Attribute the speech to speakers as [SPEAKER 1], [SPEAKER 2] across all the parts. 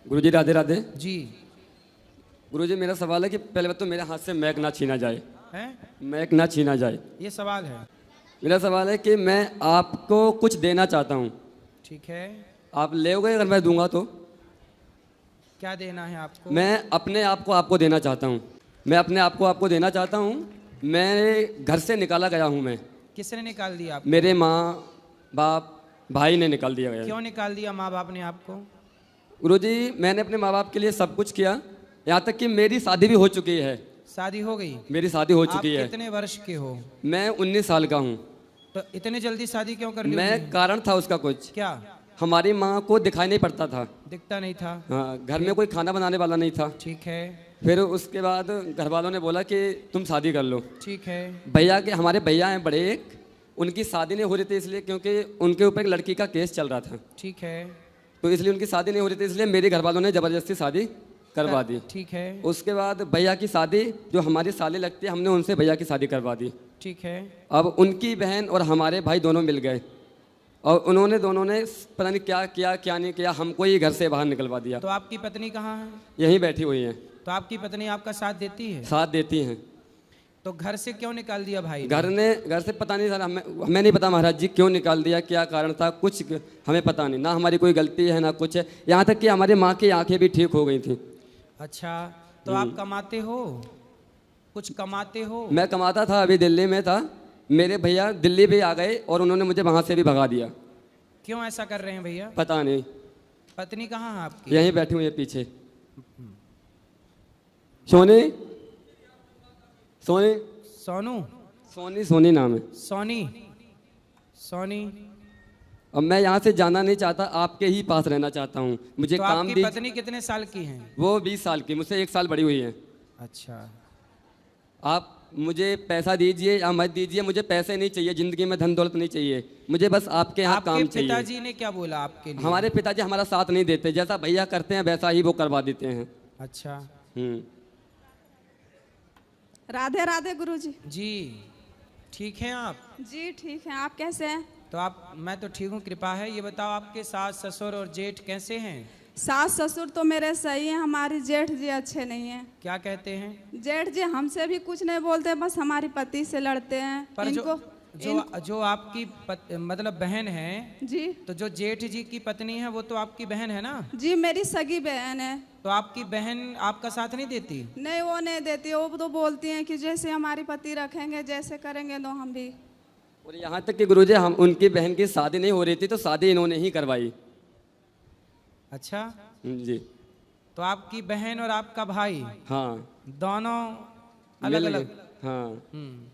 [SPEAKER 1] गुरुजी राधे राधे।
[SPEAKER 2] जी।
[SPEAKER 1] गुरुजी मेरा सवाल है कि पहले बात तो मेरे हाथ से मैक ना छीना जाए।
[SPEAKER 2] हैं?
[SPEAKER 1] मैक ना छीना जाए,
[SPEAKER 2] ये सवाल है।
[SPEAKER 1] मेरा सवाल है कि मैं आपको कुछ देना चाहता हूँ,
[SPEAKER 2] ठीक है,
[SPEAKER 1] आप लेओगे अगर मैं दूंगा तो?
[SPEAKER 2] क्या देना है आपको?
[SPEAKER 1] मैं अपने आप को आपको देना चाहता हूँ। मैं अपने आप को आपको देना चाहता हूँ। मेरे घर से निकाला गया हूँ मैं।
[SPEAKER 2] किसने निकाल दिया आपको?
[SPEAKER 1] मेरे माँ बाप भाई ने निकाल दिया गया।
[SPEAKER 2] क्यों निकाल दिया माँ बाप ने आपको?
[SPEAKER 1] गुरुजी मैंने अपने माँ बाप के लिए सब कुछ किया, यहाँ तक कि मेरी शादी भी हो चुकी है।
[SPEAKER 2] शादी हो गई?
[SPEAKER 1] मेरी शादी हो चुकी
[SPEAKER 2] आप
[SPEAKER 1] है।
[SPEAKER 2] कितने वर्ष के हो?
[SPEAKER 1] मैं 19 साल का हूँ।
[SPEAKER 2] तो इतनी जल्दी शादी क्यों कर ली?
[SPEAKER 1] मैं कारण था उसका कुछ।
[SPEAKER 2] क्या?
[SPEAKER 1] हमारी माँ को दिखाई नहीं पड़ता था।
[SPEAKER 2] दिखता नहीं था?
[SPEAKER 1] हाँ, घर में कोई खाना बनाने वाला नहीं था।
[SPEAKER 2] ठीक है।
[SPEAKER 1] फिर उसके बाद घर वालों ने बोला कि तुम शादी कर लो।
[SPEAKER 2] ठीक है।
[SPEAKER 1] भैया के, हमारे भैया हैं बड़े एक, उनकी शादी नहीं हो रही थी इसलिए क्योंकि उनके ऊपर एक लड़की का केस चल रहा था।
[SPEAKER 2] ठीक है।
[SPEAKER 1] तो इसलिए उनकी शादी नहीं हो रही थी, इसलिए मेरे घर वालों ने ज़बरदस्ती शादी करवा दी।
[SPEAKER 2] ठीक है।
[SPEAKER 1] उसके बाद भैया की शादी, जो हमारी साली लगती है, हमने उनसे भैया की शादी करवा दी।
[SPEAKER 2] ठीक है।
[SPEAKER 1] अब उनकी बहन और हमारे भाई दोनों मिल गए और उन्होंने दोनों ने पता नहीं क्या किया क्या नहीं किया, हमको ही घर से बाहर निकलवा दिया।
[SPEAKER 2] तो आपकी पत्नी कहाँ है?
[SPEAKER 1] यहीं बैठी हुई हैं।
[SPEAKER 2] तो आपकी पत्नी आपका साथ देती है?
[SPEAKER 1] साथ देती हैं।
[SPEAKER 2] तो घर से क्यों निकाल दिया भाई?
[SPEAKER 1] घर से पता नहीं सर, हमें नहीं पता महाराज जी क्यों निकाल दिया, क्या कारण था, कुछ हमें पता नहीं। ना हमारी कोई गलती है ना कुछ है, यहाँ तक कि हमारी माँ की आंखें भी ठीक हो गई थी।
[SPEAKER 2] अच्छा, तो आप कमाते हो? कुछ कमाते हो?
[SPEAKER 1] मैं कमाता था, अभी दिल्ली में था। मेरे भैया दिल्ली भी आ गए और उन्होंने मुझे वहाँ से भी भगा दिया।
[SPEAKER 2] क्यों ऐसा कर रहे हैं भैया?
[SPEAKER 1] पता नहीं।
[SPEAKER 2] पत्नी कहाँ है आपकी?
[SPEAKER 1] यहीं बैठी हुई है पीछे। सोनी सोनी
[SPEAKER 2] सोनू?
[SPEAKER 1] सोनी सोनी नाम है।
[SPEAKER 2] सोनी? सोनी?
[SPEAKER 1] अब मैं यहाँ से जाना नहीं चाहता, आपके ही पास रहना चाहता हूँ। मुझे
[SPEAKER 2] तो
[SPEAKER 1] काम
[SPEAKER 2] आपकी
[SPEAKER 1] भी।
[SPEAKER 2] पत्नी कितने साल की है?
[SPEAKER 1] वो 20 साल की, मुझसे 1 साल बड़ी हुई है।
[SPEAKER 2] अच्छा।
[SPEAKER 1] आप मुझे पैसा दीजिए या मत दीजिए, मुझे पैसे नहीं चाहिए, जिंदगी में धन दौलत नहीं चाहिए, मुझे बस आपके यहाँ काम
[SPEAKER 2] आपके
[SPEAKER 1] चाहिए।
[SPEAKER 2] पिताजी ने क्या बोला आपके लिए?
[SPEAKER 1] हमारे पिताजी हमारा साथ नहीं देते, जैसा भैया करते हैं वैसा ही वो करवा देते हैं।
[SPEAKER 2] अच्छा।
[SPEAKER 3] राधे राधे गुरुजी।
[SPEAKER 2] जी, ठीक हैं आप?
[SPEAKER 3] जी ठीक है, आप कैसे हैं?
[SPEAKER 2] तो आप, मैं तो ठीक हूँ, कृपा है। ये बताओ आपके सास ससुर और जेठ कैसे हैं?
[SPEAKER 3] सास ससुर तो मेरे सही हैं, हमारी जेठ जी अच्छे नहीं हैं।
[SPEAKER 2] क्या कहते हैं?
[SPEAKER 3] जेठ जी हमसे भी कुछ नहीं बोलते, बस हमारी पति से लड़ते हैं।
[SPEAKER 2] पर
[SPEAKER 3] इनको
[SPEAKER 2] जो आपकी मतलब बहन है
[SPEAKER 3] जी,
[SPEAKER 2] तो जो जेठ जी की पत्नी है वो तो आपकी बहन है ना?
[SPEAKER 3] जी मेरी सगी बहन है।
[SPEAKER 2] तो आपकी बहन आपका साथ नहीं देती?
[SPEAKER 3] नहीं, वो नहीं देती। वो तो बोलती हैं कि जैसे हमारी पति रखेंगे, जैसे करेंगे तो हम भी।
[SPEAKER 1] और यहाँ तक कि गुरुजी, हम उनकी बहन की शादी नहीं हो रही थी तो शादी इन्होंने ही करवाई।
[SPEAKER 2] अच्छा
[SPEAKER 1] जी।
[SPEAKER 2] तो आपकी बहन और आपका भाई,
[SPEAKER 1] हाँ,
[SPEAKER 2] दोनों अलग
[SPEAKER 1] मिल
[SPEAKER 2] अलग?
[SPEAKER 1] गए। हाँ।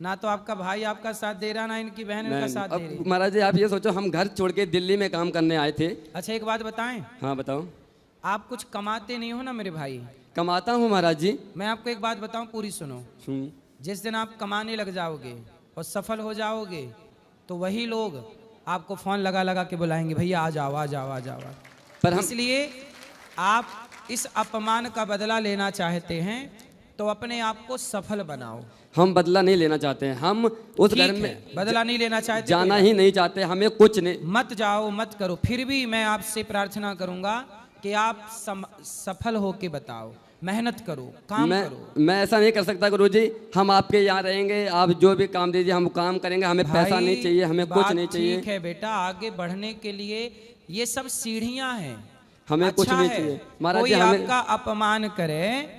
[SPEAKER 2] ना तो आपका भाई आपका साथ दे रहा, ना इनकी बहन इनका साथ दे रही।
[SPEAKER 1] अब महाराज जी आप ये सोचो, हम घर छोड़ के दिल्ली में काम करने आए थे।
[SPEAKER 2] अच्छा एक बात बताएं,
[SPEAKER 1] हाँ बताओ।
[SPEAKER 2] आप कुछ कमाते नहीं हो ना मेरे भाई?
[SPEAKER 1] कमाता हूँ महाराज जी।
[SPEAKER 2] मैं आपको एक बात बताऊं, पूरी सुनो। जिस दिन आप कमाने लग जाओगे और सफल हो जाओगे तो वही लोग आपको फोन लगा लगा के बुलाएंगे, भैया आ जाओ आ जाओ आ जाओ। पर इसलिए आप इस अपमान का बदला लेना चाहते हैं तो अपने आप को सफल बनाओ।
[SPEAKER 1] हम बदला नहीं लेना चाहते हैं, हम उस घर में
[SPEAKER 2] बदला नहीं लेना चाहते,
[SPEAKER 1] जाना ही नहीं चाहते, हमें कुछ नहीं।
[SPEAKER 2] मत जाओ मत करो, फिर भी मैं आपसे प्रार्थना करूंगा कि आप सफल होके बताओ, मेहनत करो, काम करो।
[SPEAKER 1] मैं ऐसा नहीं कर सकता गुरुजी, हम आपके यहाँ रहेंगे, आप जो भी काम दीजिए हम काम करेंगे, हमें पैसा नहीं चाहिए, हमें कुछ नहीं चाहिए।
[SPEAKER 2] ठीक है बेटा, आगे बढ़ने के लिए ये सब सीढ़ियां हैं,
[SPEAKER 1] हमें
[SPEAKER 2] अच्छा
[SPEAKER 1] कुछ नहीं चाहिए महाराज
[SPEAKER 2] कोई
[SPEAKER 1] जी।
[SPEAKER 2] आपका अपमान करे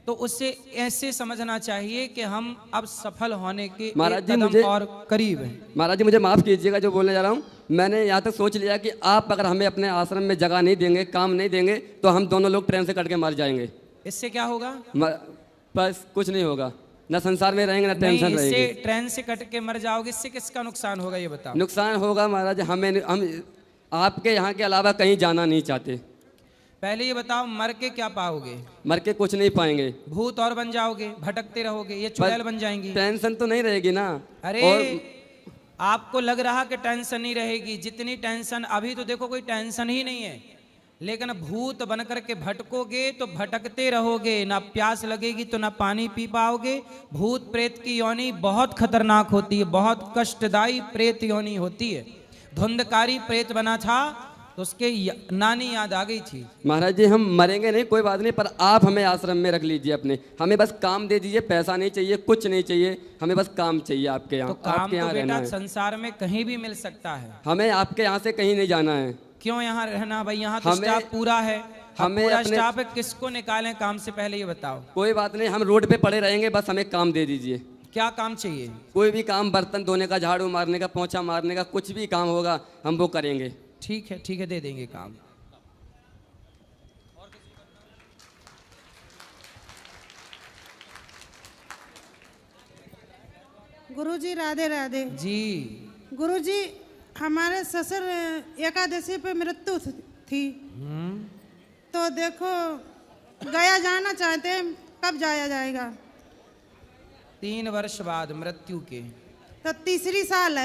[SPEAKER 2] तो उससे ऐसे समझना चाहिए कि हम अब सफल होने के
[SPEAKER 1] महाराज
[SPEAKER 2] एक
[SPEAKER 1] जी
[SPEAKER 2] कदम
[SPEAKER 1] मुझे
[SPEAKER 2] और करीब हैं।
[SPEAKER 1] महाराज जी मुझे माफ़ कीजिएगा जो बोलने जा रहा हूँ। मैंने यहाँ तक सोच लिया कि आप अगर हमें अपने आश्रम में जगह नहीं देंगे, काम नहीं देंगे, तो हम दोनों लोग ट्रेन से कट के मर जाएंगे।
[SPEAKER 2] इससे क्या होगा?
[SPEAKER 1] बस कुछ नहीं होगा, ना संसार में रहेंगे ना टेंशन रहेगी।
[SPEAKER 2] इससे ट्रेन से कट के मर जाओगे, इससे किसका नुकसान होगा ये बताओ?
[SPEAKER 1] नुकसान होगा महाराज, हम आपके यहाँ के अलावा कहीं जाना नहीं चाहते।
[SPEAKER 2] पहले ये बताओ, मर के क्या पाओगे?
[SPEAKER 1] मर के कुछ नहीं पाएंगे।
[SPEAKER 2] भूत और बन जाओगे, भटकते रहोगे, ये चुड़ैल बन जाएंगी।
[SPEAKER 1] टेंशन तो नहीं रहेगी ना?
[SPEAKER 2] अरे और आपको लग रहा कि टेंशन नहीं रहेगी, जितनी टेंशन अभी तो देखो कोई टेंशन ही नहीं है, लेकिन भूत बनकर के भटकोगे तो भटकते रहोगे, ना प्यास लगेगी तो ना पानी पी पाओगे। भूत प्रेत की योनि बहुत खतरनाक होती है, बहुत कष्टदायी प्रेत योनि होती है। धुंधकारी प्रेत बना था तो उसके नानी याद आ गई थी।
[SPEAKER 1] महाराज जी हम मरेंगे नहीं कोई बात नहीं, पर आप हमें आश्रम में रख लीजिए अपने, हमें बस काम दे दीजिए, पैसा नहीं चाहिए, कुछ नहीं चाहिए, हमें बस काम चाहिए आपके यहाँ।
[SPEAKER 2] तो काम
[SPEAKER 1] आपके यहाँ
[SPEAKER 2] तो
[SPEAKER 1] रहना
[SPEAKER 2] बेटा
[SPEAKER 1] है,
[SPEAKER 2] संसार में कहीं भी मिल सकता है,
[SPEAKER 1] हमें आपके यहाँ से कहीं नहीं जाना है।
[SPEAKER 2] क्यों यहाँ रहना भाई, यहाँ तो
[SPEAKER 1] हमें-
[SPEAKER 2] स्टाफ पूरा है।
[SPEAKER 1] हमें
[SPEAKER 2] पूरा
[SPEAKER 1] अपने-
[SPEAKER 2] स्टाफ है, किसको निकालें काम से पहले ये बताओ।
[SPEAKER 1] कोई बात नहीं, हम रोड पे पड़े रहेंगे, बस हमें काम दे दीजिए।
[SPEAKER 2] क्या काम चाहिए?
[SPEAKER 1] कोई भी काम, बर्तन धोने का, झाड़ू मारने का, पोंछा मारने का, कुछ भी काम होगा हम वो करेंगे।
[SPEAKER 2] ठीक है दे देंगे काम।
[SPEAKER 4] गुरुजी राधे राधे।
[SPEAKER 2] जी
[SPEAKER 4] गुरुजी हमारे ससुर एकादशी पे मृत्यु थी, तो देखो गया जाना चाहते हैं, कब जाया जाएगा?
[SPEAKER 2] 3 वर्ष बाद मृत्यु के।
[SPEAKER 4] तो तीसरी साल है।